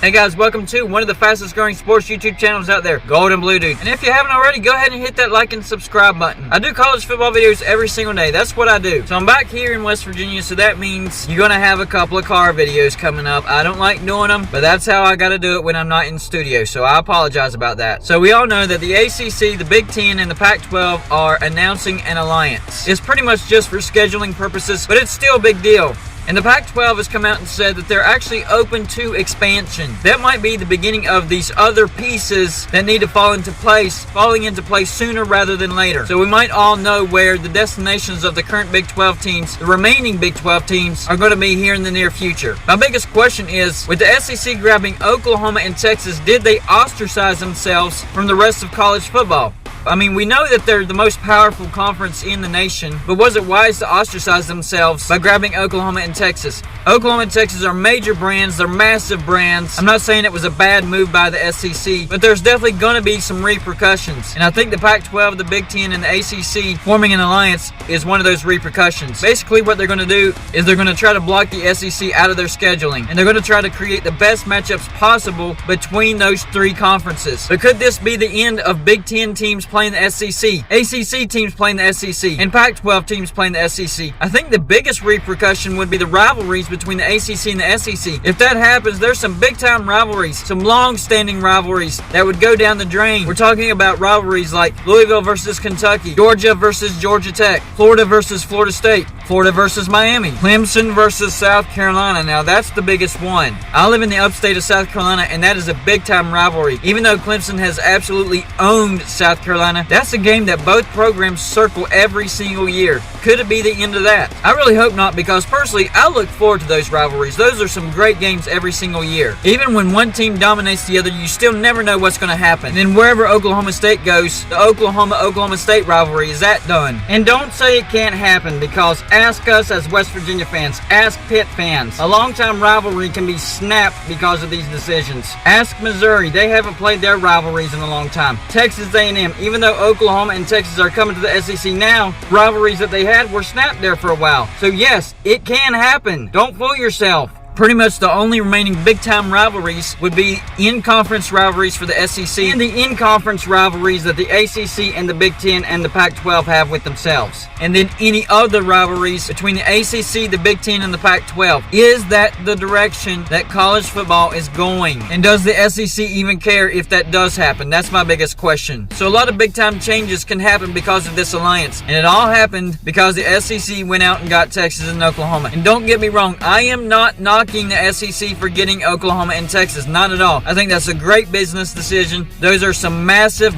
Hey guys, welcome to one of the fastest growing sports YouTube channels out there, Gold and Blue Dude. And if you haven't already, go ahead and hit that like and subscribe button. I do college football videos every single day. That's what I do. So I'm back here in West Virginia, so that means you're gonna have a couple of car videos coming up. I don't like doing them, but that's how I gotta do it when I'm not in studio, so I apologize about that. So we all know that the ACC, the Big Ten, and the Pac-12 are announcing an alliance. It's pretty much just for scheduling purposes, but it's still a big deal. And the Pac-12 has come out and said that they're actually open to expansion. That might be the beginning of these other pieces that need to fall into place, falling into place sooner rather than later. So we might all know where the destinations of the current Big 12 teams, the remaining Big 12 teams, are going to be here in the near future. My biggest question is, with the SEC grabbing Oklahoma and Texas, did they ostracize themselves from the rest of college football? I mean, we know that they're the most powerful conference in the nation, but was it wise to ostracize themselves by grabbing Oklahoma and Texas? Oklahoma and Texas are major brands. They're massive brands. I'm not saying it was a bad move by the SEC, but there's definitely going to be some repercussions. And I think the Pac-12, the Big Ten, and the ACC forming an alliance is one of those repercussions. Basically, what they're going to do is they're going to try to block the SEC out of their scheduling, and they're going to try to create the best matchups possible between those three conferences. But could this be the end of Big Ten teams playing the SEC, ACC teams playing the SEC, and Pac-12 teams playing the SEC? I think the biggest repercussion would be the rivalries between the ACC and the SEC. If that happens, there's some big-time rivalries, some long-standing rivalries that would go down the drain. We're talking about rivalries like Louisville versus Kentucky, Georgia versus Georgia Tech, Florida versus Florida State, Florida versus Miami, Clemson versus South Carolina. Now, that's the biggest one. I live in the upstate of South Carolina, and that is a big-time rivalry. Even though Clemson has absolutely owned South Carolina, that's a game that both programs circle every single year. Could it be the end of that? I really hope not, because personally, I look forward to those rivalries. Those are some great games every single year. Even when one team dominates the other, you still never know what's going to happen. And then wherever Oklahoma State goes, the Oklahoma State rivalry, is that done? And don't say it can't happen, because ask us as West Virginia fans, ask Pitt fans. A long-time rivalry can be snapped because of these decisions. Ask Missouri. They haven't played their rivalries in a long time. Texas A&M, even though Oklahoma and Texas are coming to the SEC now, rivalries that they had were snapped there for a while. So yes, it can happen. Don't fool yourself. Pretty much the only remaining big-time rivalries would be in-conference rivalries for the SEC and the in-conference rivalries that the ACC and the Big Ten and the Pac-12 have with themselves. And then any other rivalries between the ACC, the Big Ten, and the Pac-12. Is that the direction that college football is going? And does the SEC even care if that does happen? That's my biggest question. So a lot of big-time changes can happen because of this alliance. And it all happened because the SEC went out and got Texas and Oklahoma. And don't get me wrong, I am not knocking the SEC for getting Oklahoma and Texas. Not at all. I think that's a great business decision. Those are some massive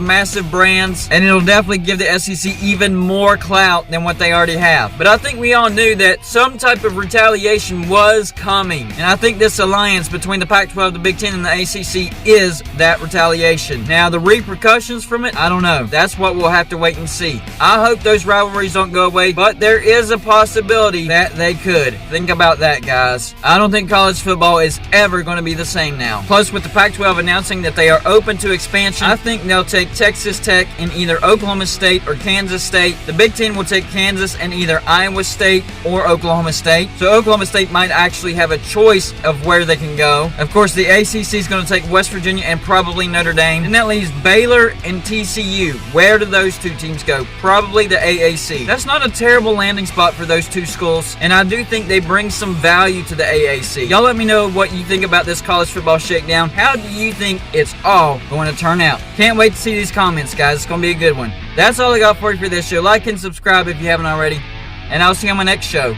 brands, and it'll definitely give the SEC even more clout than what they already have. But I think we all knew that some type of retaliation was coming, and I think this alliance between the Pac-12, the Big Ten, and the ACC is that retaliation. Now, the repercussions from it, I don't know. That's what we'll have to wait and see. I hope those rivalries don't go away, but there is a possibility that they could. Think about that, guys. I don't think college football is ever going to be the same now. Plus, with the Pac-12 announcing that they are open to expansion, I think they'll take Texas Tech and either Oklahoma State or Kansas State. The Big Ten will take Kansas and either Iowa State or Oklahoma State. So Oklahoma State might actually have a choice of where they can go. Of course, the ACC is going to take West Virginia and probably Notre Dame. And that leaves Baylor and TCU. Where do those two teams go? Probably the AAC. That's not a terrible landing spot for those two schools, and I do think they bring some value to the AAC. Y'all let me know what you think about this college football shakedown. How do you think it's all going to turn out? Can't wait to see these comments, guys. It's going to be a good one. That's all I got for you for this show. Like and subscribe if you haven't already, and I'll see you on my next show.